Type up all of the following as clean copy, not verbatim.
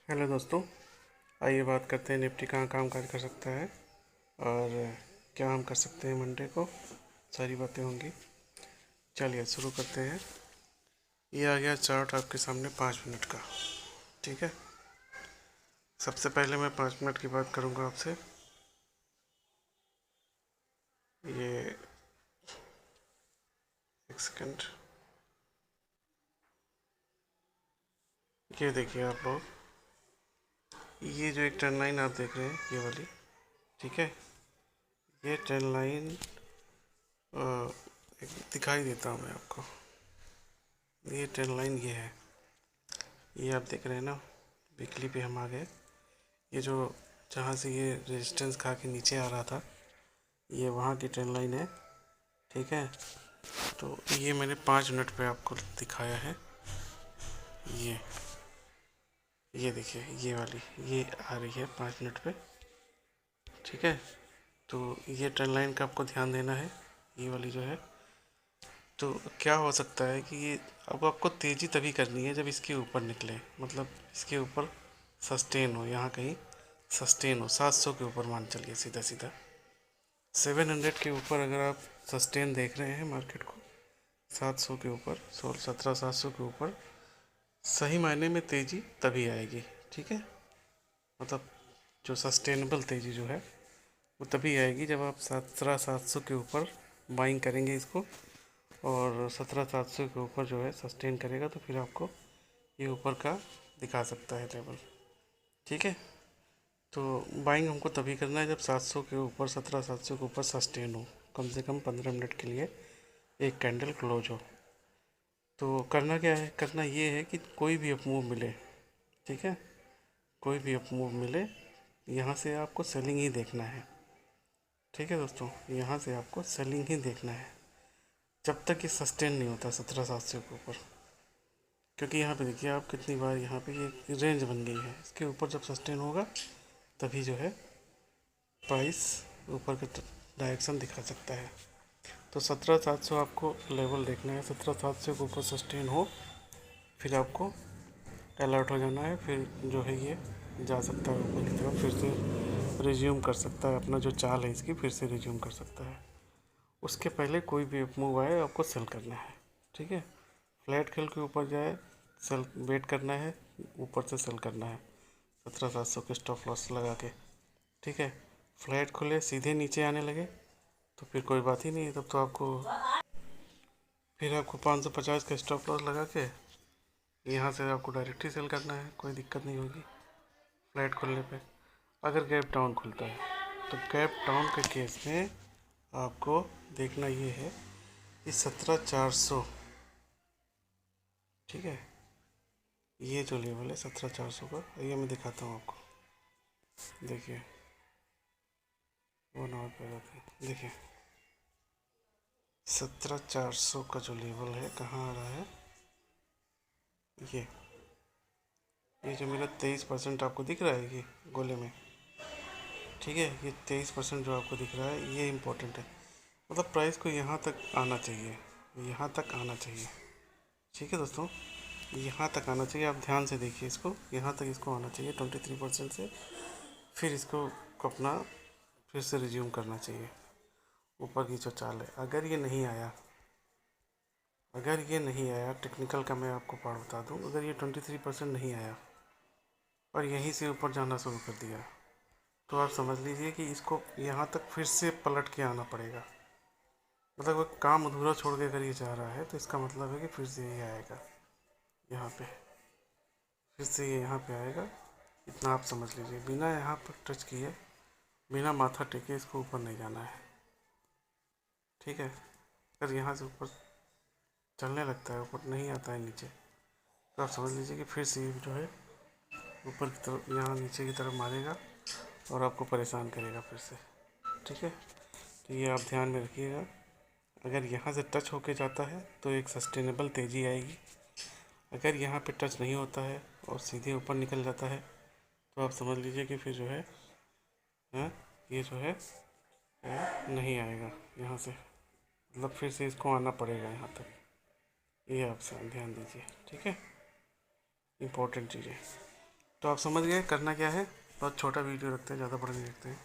Hello दोस्तों, आइए बात करते हैं निफ्टी कहाँ काम काज कर सकता है और क्या हम कर सकते हैं मंडे को। सारी बातें होंगी। चलिए शुरू करते हैं। ये आ गया चार्ट आपके सामने 5 मिनट का। ठीक है, सबसे पहले मैं 5 मिनट की बात करूँगा आपसे। ये एक सेकंड, ये देखिए आप लोग, ये जो एक ट्रेंड लाइन आप देख रहे हैं ये वाली, ठीक है, ये ट्रेंड लाइन एक दिखाई देता हूँ मैं आपको। ये ट्रेंड लाइन ये है, ये आप देख रहे हैं ना। वीकली पे हम आ गए। ये जो जहाँ से ये रेजिस्टेंस खा के नीचे आ रहा था, ये वहाँ की ट्रेंड लाइन है। ठीक है, तो ये मैंने 5 मिनट पे आपको दिखाया है। ये ये देखिए, ये वाली ये आ रही है 5 मिनट पे। ठीक है, तो ये ट्रेंड लाइन का आपको ध्यान देना है, ये वाली जो है। तो क्या हो सकता है कि ये अब आपको तेज़ी तभी करनी है जब इसके ऊपर निकले, मतलब इसके ऊपर सस्टेन हो, यहाँ कहीं सस्टेन हो 700 के ऊपर मान चलिए सीधा सीधा 700 के ऊपर अगर आप सस्टेन देख रहे हैं मार्केट को, 700 के ऊपर 16-17-700 के ऊपर, सही मायने में तेज़ी तभी आएगी। ठीक है, मतलब जो सस्टेनेबल तेज़ी जो है वो तभी आएगी जब आप 17-700 के ऊपर बाइंग करेंगे इसको, और 17-700 के ऊपर जो है सस्टेन करेगा, तो फिर आपको ये ऊपर का दिखा सकता है लेवल। ठीक है, तो बाइंग हमको तभी करना है जब 700 के ऊपर 17-700 के ऊपर सस्टेन हो, कम से कम 15 मिनट के लिए एक कैंडल क्लोज हो। तो करना क्या है, करना ये है कि कोई भी अप मूव मिले, ठीक है, कोई भी अप मूव मिले, यहाँ से आपको सेलिंग ही देखना है। ठीक है दोस्तों, यहाँ से आपको सेलिंग ही देखना है जब तक ये सस्टेन नहीं होता 17-700 के ऊपर। क्योंकि यहाँ पे देखिए आप कितनी बार यहाँ पे ये रेंज बन गई है, इसके ऊपर जब सस्टेन होगा तभी जो है प्राइस ऊपर के डायरेक्शन दिखा सकता है। तो 17-700 आपको लेवल देखना है, 17-700 के ऊपर सस्टेन हो फिर आपको अलर्ट हो जाना है। फिर जो है ये जा सकता है ऊपर की तरफ, फिर से रिज्यूम कर सकता है अपना जो चाल है इसकी, फिर से रिज्यूम कर सकता है। उसके पहले कोई भी मूव आए आपको सेल करना है। ठीक है, फ्लैट खेल के ऊपर जाए सेल वेट करना है, ऊपर से सेल करना है 17-700 के स्टॉप लॉस लगा के। ठीक है, फ्लैट खुले सीधे नीचे आने लगे तो फिर कोई बात ही नहीं है, तब तो आपको फिर आपको 550 का स्टॉप लॉस लगा के यहाँ से आपको डायरेक्ट ही सेल करना है, कोई दिक्कत नहीं होगी फ्लैट खुलने पे। अगर गैप डाउन खुलता है तो गैप डाउन के केस में आपको देखना ये है कि 17,400, ठीक है, ये जो लेवल है 17,400 का, ये मैं दिखाता हूँ आपको। देखिए 1 आवर पे जाते हैं, देखिए 17,400 का जो लेवल है कहाँ आ रहा है, ये ये जो मेरा 23% आपको दिख रहा है ये गोले में, ठीक है, ये 23% जो आपको दिख रहा है ये इम्पोर्टेंट है। मतलब प्राइस को यहाँ तक आना चाहिए, यहाँ तक आना चाहिए। ठीक है दोस्तों, यहाँ तक आना चाहिए, आप ध्यान से देखिए इसको, यहाँ तक इसको आना चाहिए 23% से, फिर इसको अपना फिर से रिज्यूम करना चाहिए ऊपर की जो चाल है। अगर ये नहीं आया, अगर ये नहीं आया, टेक्निकल का मैं आपको पार्ट बता दूँ, अगर ये 23% नहीं आया और यहीं से ऊपर जाना शुरू कर दिया, तो आप समझ लीजिए कि इसको यहाँ तक फिर से पलट के आना पड़ेगा। मतलब वो काम अधूरा छोड़ के अगर ये जा रहा है तो इसका मतलब है कि फिर से ये आएगा यहाँ पे, फिर से ये यहाँ पे आएगा। इतना आप समझ लीजिए, बिना यहाँ पर टच किए, बिना माथा टेके इसको ऊपर नहीं जाना है। ठीक है, अगर यहाँ से ऊपर चलने लगता है, ऊपर नहीं आता है नीचे, तो आप समझ लीजिए कि फिर से ये जो है ऊपर की तरफ, यहाँ नीचे की तरफ मारेगा और आपको परेशान करेगा फिर से। ठीक है, तो ये आप ध्यान में रखिएगा। अगर यहाँ से टच होके जाता है तो एक सस्टेनेबल तेज़ी आएगी। अगर यहाँ पे टच नहीं होता है और सीधे ऊपर निकल जाता है तो आप समझ लीजिए कि फिर जो है ये जो है नहीं आएगा यहाँ से, मतलब फिर से इसको आना पड़ेगा यहाँ तक। ये आप ध्यान दीजिए, ठीक है, इम्पोर्टेंट चीज़ें। तो आप समझ गए करना क्या है। बहुत छोटा वीडियो रखते हैं, ज़्यादा बड़ा नहीं रखते हैं।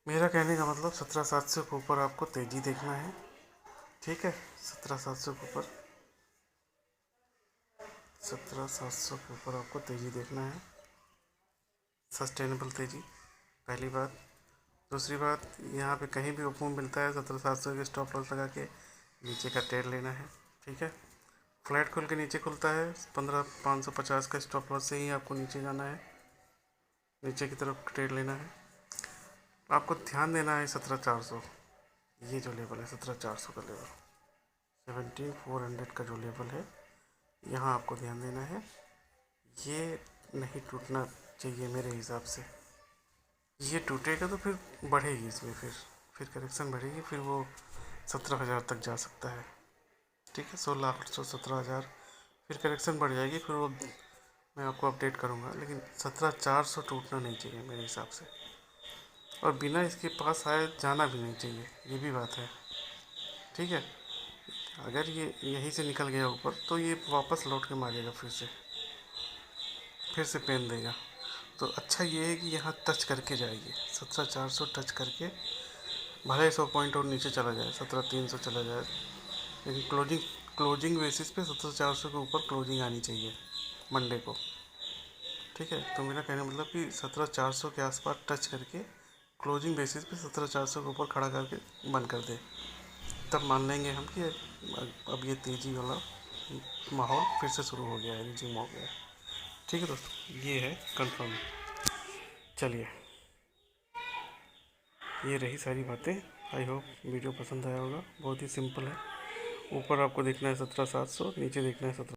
मेरा कहने का मतलब 17,700 के ऊपर आपको तेज़ी देखना है, ठीक है। 17,700 के ऊपर 17,700 के ऊपर आपको तेज़ी देखना है, सस्टेनेबल तेज़ी, पहली बात। दूसरी बात, यहाँ पे कहीं भी ओपन मिलता है 17,700 के स्टॉप लॉस लगा के नीचे का ट्रेड लेना है, ठीक है। फ्लैट खोल के नीचे खुलता है 15,550 का स्टॉप लॉस से ही आपको नीचे जाना है, नीचे की तरफ ट्रेड लेना है। आपको ध्यान देना है 17,400, ये जो लेवल है 17,400 का लेवल, 17,400 का जो लेवल है, यहाँ आपको ध्यान देना है। ये नहीं टूटना चाहिए मेरे हिसाब से। ये टूटेगा तो फिर बढ़ेगी इसमें, फिर करेक्शन बढ़ेगी, फिर वो 17,000 तक जा सकता है, ठीक है। 16,800 17,000 फिर करेक्शन बढ़ जाएगी, फिर वो मैं आपको अपडेट करूँगा, लेकिन 17,400 टूटना नहीं चाहिए मेरे हिसाब से, और बिना इसके पास आए जाना भी नहीं चाहिए, ये भी बात है, ठीक है। अगर ये यहीं से निकल गया ऊपर तो ये वापस लौट के मारेगा, फिर से पेन देगा। तो अच्छा ये है कि यहाँ टच करके जाएगी 17,400, टच करके भले 100 पॉइंट और नीचे चला जाए, 17,300 चला जाए, लेकिन क्लोजिंग बेसिस पे 17,400 के ऊपर क्लोजिंग आनी चाहिए मंडे को, ठीक है। तो मेरा कहने मतलब कि 17,400 के आसपास टच करके क्लोजिंग बेसिस पे 17,400 के ऊपर खड़ा करके बंद कर दे, तब मान लेंगे हम कि अब ये तेज़ी वाला माहौल फिर से शुरू हो गया है, रिज्यूम हो गया है, ठीक है दोस्तों। ये है कंफर्म। चलिए, ये रही सारी बातें। आई होप वीडियो पसंद आया होगा। बहुत ही सिंपल है। ऊपर आपको देखना है 17,700, नीचे देखना है 17